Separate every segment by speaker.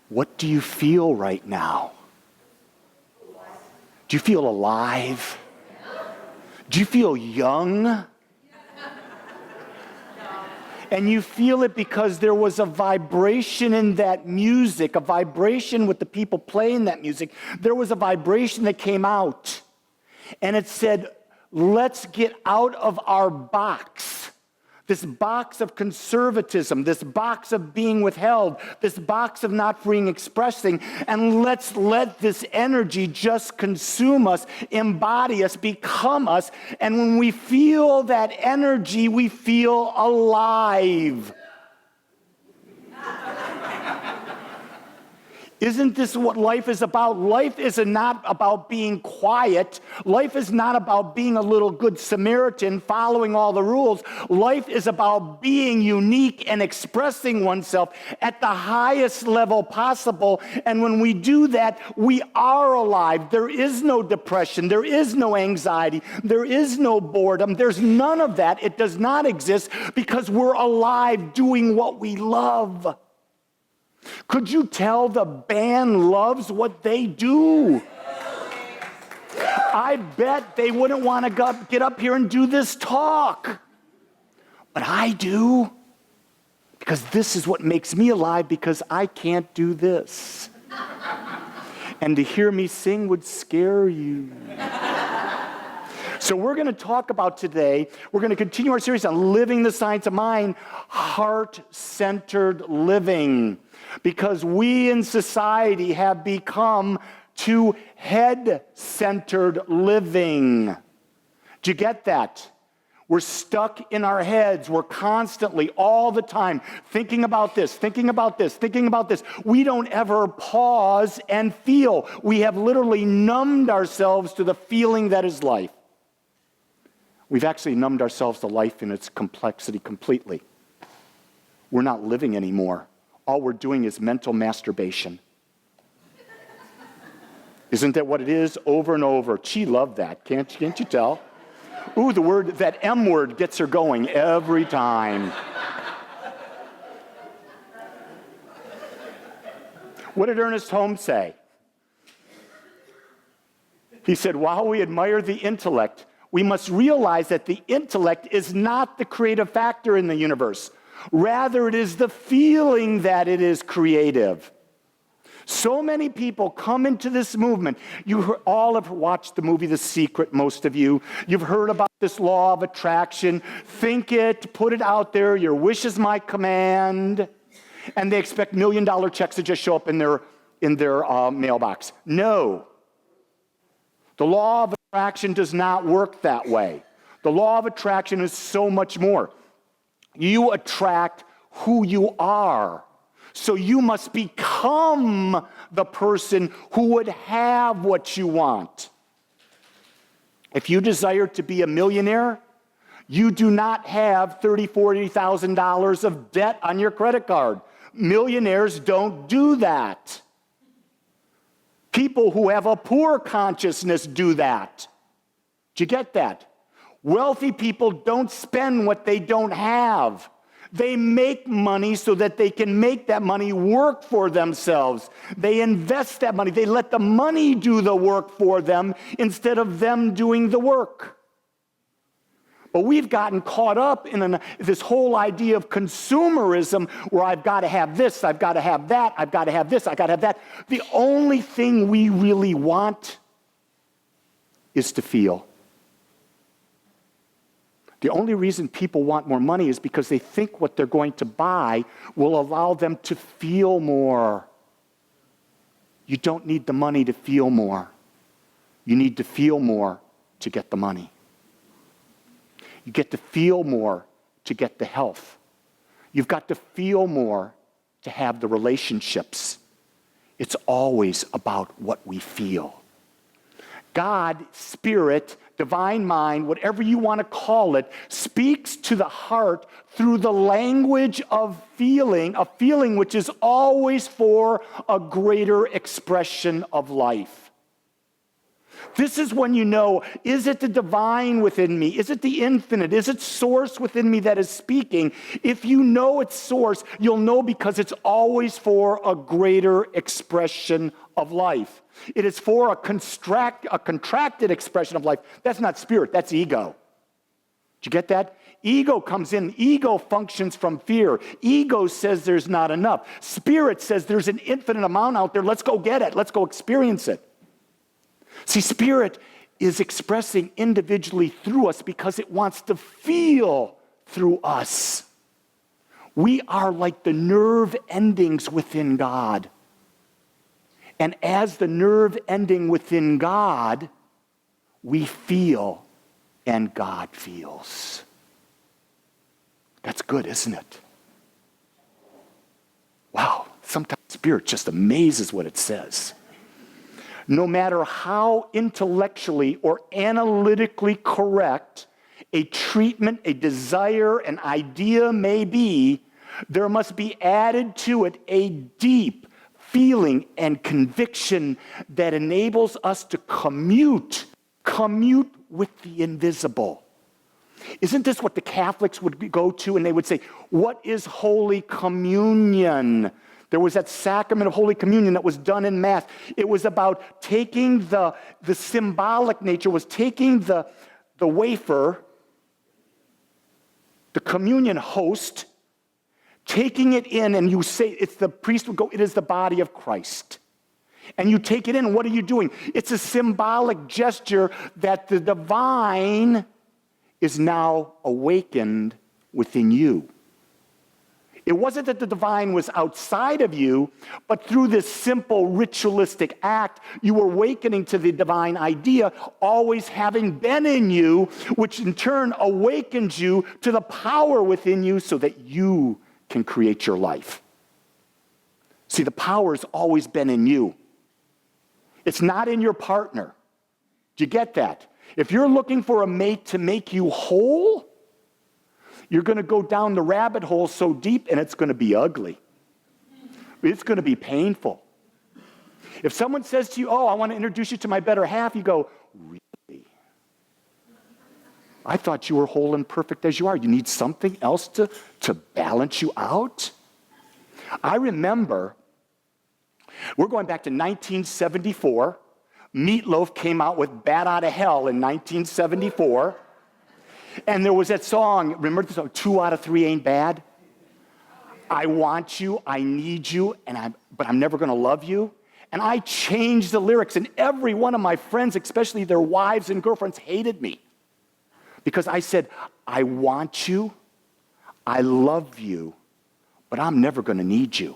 Speaker 1: What do you feel right now? Do you feel alive? Do you feel young? And you feel it because there was a vibration in that music, a vibration with the people playing that music. There was a vibration that came out. And it said, let's get out of our box. This box of conservatism, this box of being withheld, this box of not freeing expressing, and let's let this energy just consume us, embody us, become us. And when we feel that energy, we feel alive. Isn't this what life is about? Life is not about being quiet. Life is not about being a little good Samaritan following all the rules. Life is about being unique and expressing oneself at the highest level possible. And when we do that, we are alive. There is no depression. There is no anxiety. There is no boredom. There's none of that. It does not exist because we're alive doing what we love. Could you tell the band loves what they do? I bet they wouldn't want to get up here and do this talk. But I do. Because this is what makes me alive, because I can't do this. And to hear me sing would scare you. So we're going to talk about today, we're going to continue our series on living the science of mind, heart-centered living. Because we in society have become too head-centered living. Do you get that? We're stuck in our heads. We're constantly, all the time, thinking about this, thinking about this, thinking about this. We don't ever pause and feel. We have literally numbed ourselves to the feeling that is life. We've actually numbed ourselves to life in its complexity completely. We're not living anymore. All we're doing is mental masturbation. Isn't that what it is? Over and over. She loved that. Can't you tell? Ooh, the word, that M word gets her going every time. What did Ernest Holmes say? He said, while we admire the intellect, we must realize that the intellect is not the creative factor in the universe. Rather, it is the feeling that it is creative. So many people come into this movement. You all have watched the movie The Secret, most of you. You've heard about this law of attraction. Think it, put it out there. Your wish is my command. And they expect $1 million checks to just show up in their mailbox. No. The law of attraction does not work that way. The law of attraction is so much more. You attract who you are. So you must become the person who would have what you want. If you desire to be a millionaire, you do not have $30,000, $40,000 of debt on your credit card. Millionaires don't do that. People who have a poor consciousness do that. Do you get that? Wealthy people don't spend what they don't have. They make money so that they can make that money work for themselves. They invest that money. They let the money do the work for them instead of them doing the work. But we've gotten caught up in this whole idea of consumerism where I've got to have this, I've got to have that, I've got to have this, I've got to have that. The only thing we really want is to feel. The only reason people want more money is because they think what they're going to buy will allow them to feel more. You don't need the money to feel more. You need to feel more to get the money. You get to feel more to get the health. You've got to feel more to have the relationships. It's always about what we feel. God, Spirit, divine mind, whatever you want to call it, speaks to the heart through the language of feeling, a feeling which is always for a greater expression of life. This is when you know, is it the divine within me? Is it the infinite? Is it source within me that is speaking? If you know it's source, you'll know because it's always for a greater expression of life. It is for a contracted expression of life. That's not spirit, that's ego. Did you get that? Ego comes in. Ego functions from fear. Ego says there's not enough. Spirit says there's an infinite amount out there. Let's go get it. Let's go experience it. See, spirit is expressing individually through us because it wants to feel through us. We are like the nerve endings within God. And as the nerve ending within God, we feel and God feels. That's good, isn't it? Wow, sometimes spirit just amazes what it says. No matter how intellectually or analytically correct a treatment, a desire, an idea may be, there must be added to it a deep feeling and conviction that enables us to commute with the invisible. Isn't this what the Catholics would go to and they would say, what is Holy Communion? There was that sacrament of Holy Communion that was done in Mass. It was about taking the symbolic nature, was taking the wafer, the communion host, taking it in, and you say, it's the priest would go, it is the body of Christ. And you take it in, and what are you doing? It's a symbolic gesture that the divine is now awakened within you. It wasn't that the divine was outside of you, but through this simple ritualistic act, you were awakening to the divine idea, always having been in you, which in turn awakens you to the power within you so that you can create your life. See, the power's always been in you. It's not in your partner. Do you get that? If you're looking for a mate to make you whole, you're going to go down the rabbit hole so deep, and it's going to be ugly. It's going to be painful. If someone says to you, oh, I want to introduce you to my better half, you go, really? I thought you were whole and perfect as you are. You need something else to balance you out? I remember, we're going back to 1974. Meatloaf came out with Bat Out of Hell in 1974. And there was that song, remember the song, 2 out of 3 ain't bad? I want you, I need you, but I'm never going to love you. And I changed the lyrics, and every one of my friends, especially their wives and girlfriends, hated me. Because I said, I want you, I love you, but I'm never going to need you.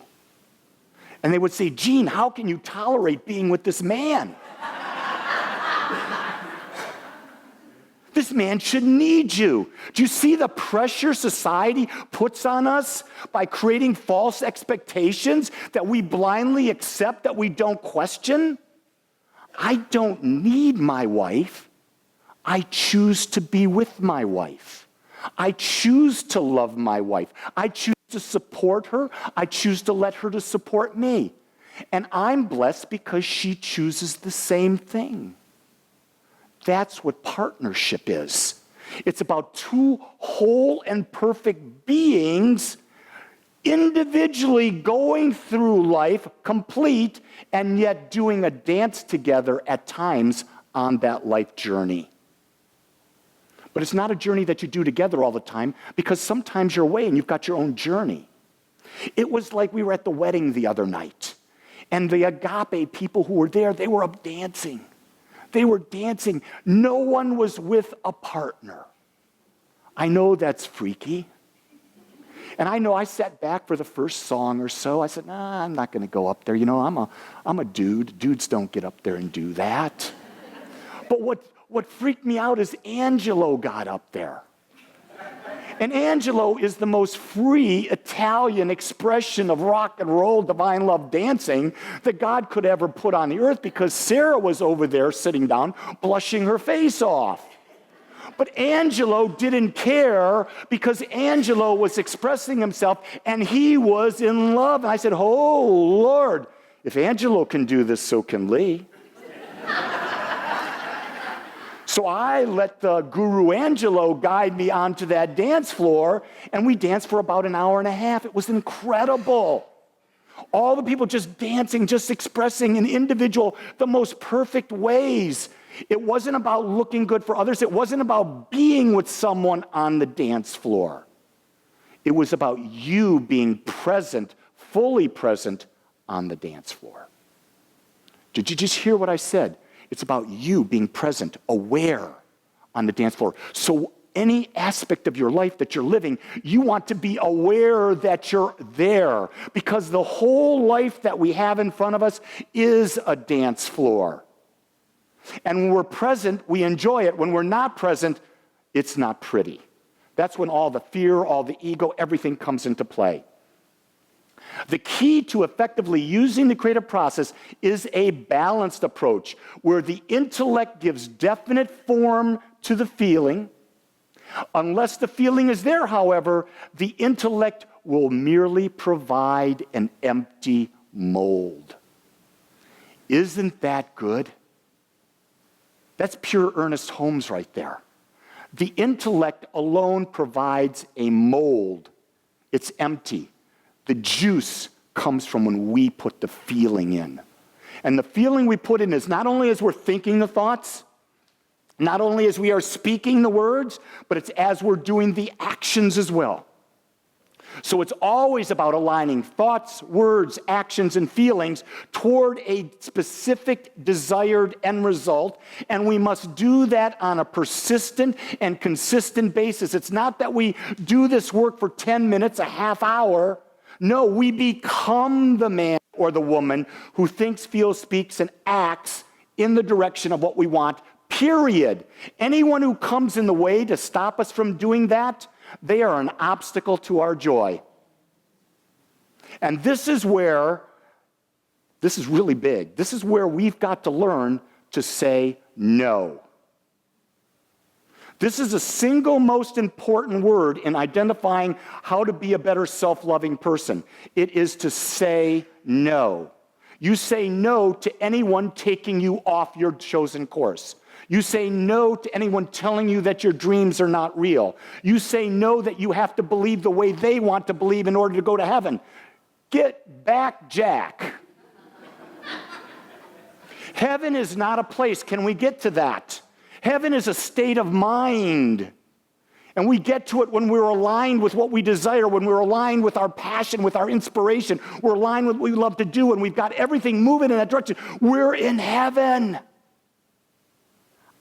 Speaker 1: And they would say, Gene, how can you tolerate being with this man? This man should need you. Do you see the pressure society puts on us by creating false expectations that we blindly accept, that we don't question? I don't need my wife. I choose to be with my wife. I choose to love my wife. I choose to support her. I choose to let her to support me. And I'm blessed because she chooses the same thing. That's what partnership is. It's about two whole and perfect beings individually going through life complete and yet doing a dance together at times on that life journey. But it's not a journey that you do together all the time because sometimes you're away and you've got your own journey. It was like we were at the wedding the other night and the Agape people who were there, they were up dancing. They were dancing. No one was with a partner. I know that's freaky. And I know I sat back for the first song or so. I said, nah, I'm not going to go up there. You know, I'm a dude. Dudes don't get up there and do that. But what freaked me out is Angelo got up there. And Angelo is the most free Italian expression of rock and roll, divine love dancing that God could ever put on the earth because Sarah was over there sitting down, blushing her face off. But Angelo didn't care because Angelo was expressing himself and he was in love. And I said, oh, Lord, if Angelo can do this, so can Lee. So I let the Guru Angelo guide me onto that dance floor, and we danced for about an hour and a half. It was incredible. All the people just dancing, just expressing in individual, the most perfect ways. It wasn't about looking good for others. It wasn't about being with someone on the dance floor. It was about you being present, fully present on the dance floor. Did you just hear what I said? It's about you being present, aware on the dance floor. So any aspect of your life that you're living, you want to be aware that you're there, because the whole life that we have in front of us is a dance floor. And when we're present, we enjoy it. When we're not present, it's not pretty. That's when all the fear, all the ego, everything comes into play. The key to effectively using the creative process is a balanced approach where the intellect gives definite form to the feeling. Unless the feeling is there, however, the intellect will merely provide an empty mold. Isn't that good? That's pure Ernest Holmes right there. The intellect alone provides a mold. It's empty. The juice comes from when we put the feeling in. And the feeling we put in is not only as we're thinking the thoughts, not only as we are speaking the words, but it's as we're doing the actions as well. So it's always about aligning thoughts, words, actions, and feelings toward a specific desired end result, and we must do that on a persistent and consistent basis. It's not that we do this work for 10 minutes, a half hour. No, we become the man or the woman who thinks, feels, speaks, and acts in the direction of what we want, period. Anyone who comes in the way to stop us from doing that, they are an obstacle to our joy. And this is where, this is really big, this is where we've got to learn to say no. This is the single most important word in identifying how to be a better self-loving person. It is to say no. You say no to anyone taking you off your chosen course. You say no to anyone telling you that your dreams are not real. You say no that you have to believe the way they want to believe in order to go to heaven. Get back, Jack. Heaven is not a place. Can we get to that? Heaven is a state of mind. And we get to it when we're aligned with what we desire, when we're aligned with our passion, with our inspiration. We're aligned with what we love to do, and we've got everything moving in that direction. We're in heaven.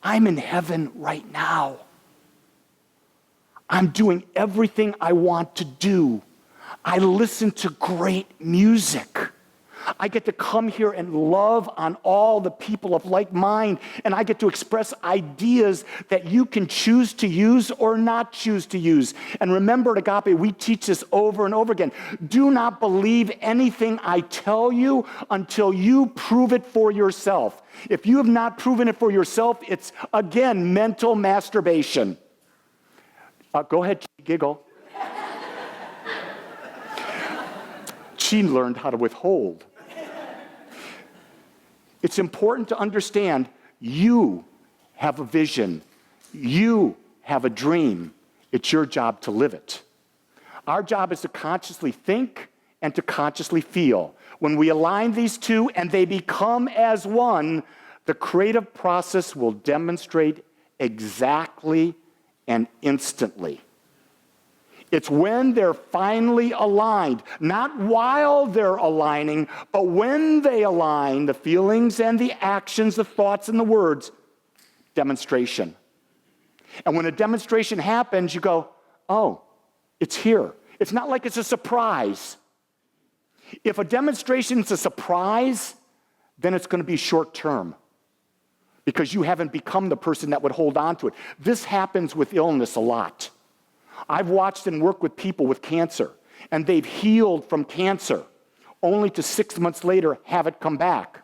Speaker 1: I'm in heaven right now. I'm doing everything I want to do. I listen to great music. I get to come here and love on all the people of like mind, and I get to express ideas that you can choose to use or not choose to use. And remember at Agape, we teach this over and over again. Do not believe anything I tell you until you prove it for yourself. If you have not proven it for yourself, it's, again, mental masturbation. Go ahead, giggle. She learned how to withhold. It's important to understand you have a vision. You have a dream. It's your job to live it. Our job is to consciously think and to consciously feel. When we align these two and they become as one, the creative process will demonstrate exactly and instantly. It's when they're finally aligned, not while they're aligning, but when they align, the feelings and the actions, the thoughts and the words, demonstration. And when a demonstration happens, you go, oh, it's here. It's not like it's a surprise. If a demonstration is a surprise, then it's going to be short term because you haven't become the person that would hold on to it. This happens with illness a lot. I've watched and worked with people with cancer, and they've healed from cancer, only to 6 months later have it come back.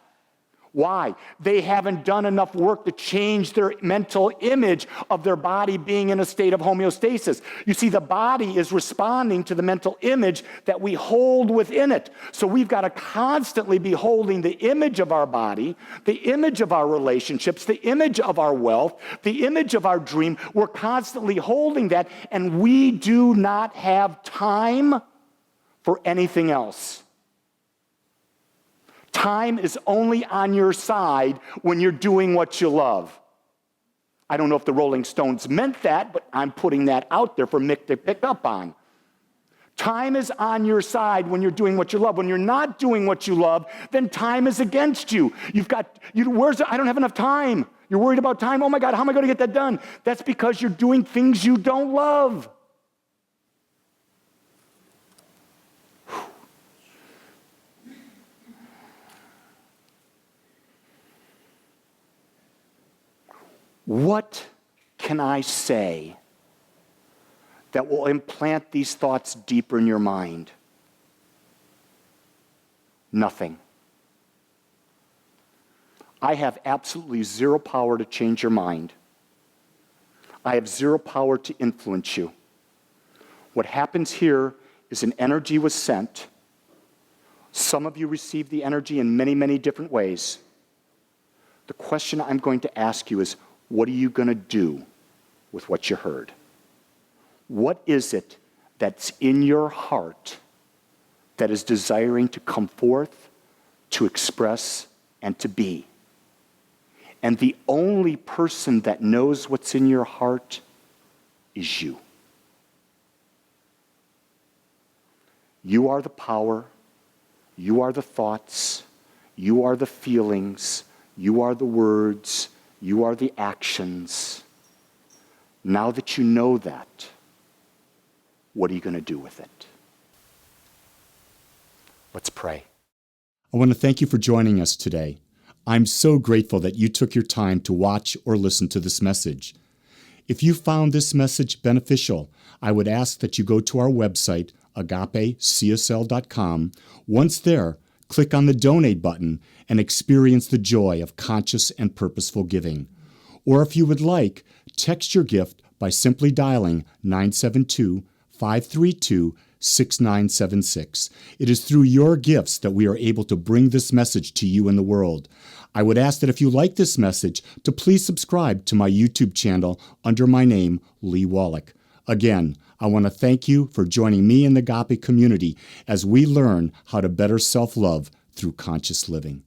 Speaker 1: Why? They haven't done enough work to change their mental image of their body being in a state of homeostasis. You see, the body is responding to the mental image that we hold within it. So we've got to constantly be holding the image of our body, the image of our relationships, the image of our wealth, the image of our dream. We're constantly holding that, and we do not have time for anything else. Time is only on your side when you're doing what you love. I don't know if the Rolling Stones meant that, but I'm putting that out there for Mick to pick up on. Time is on your side when you're doing what you love. When you're not doing what you love, then time is against you. I don't have enough time. You're worried about time. Oh my God, how am I going to get that done? That's because you're doing things you don't love. What can I say that will implant these thoughts deeper in your mind? Nothing. I have absolutely zero power to change your mind. I have zero power to influence you. What happens here is an energy was sent. Some of you received the energy in many, many different ways. The question I'm going to ask you is, what are you going to do with what you heard? What is it that's in your heart that is desiring to come forth, to express, and to be? And the only person that knows what's in your heart is you. You are the power. You are the thoughts. You are the feelings. You are the words. You are the actions. Now that you know that, what are you going to do with it? Let's pray. I want to thank you for joining us today. I'm so grateful that you took your time to watch or listen to this message. If you found this message beneficial, I would ask that you go to our website, agapecsl.com. Once there, click on the donate button and experience the joy of conscious and purposeful giving. Or if you would like, text your gift by simply dialing 972-532-6976. It is through your gifts that we are able to bring this message to you in the world. I would ask that if you like this message, to please subscribe to my YouTube channel under my name, Lee Wolak. Again, I want to thank you for joining me in the Agape community as we learn how to better self-love through conscious living.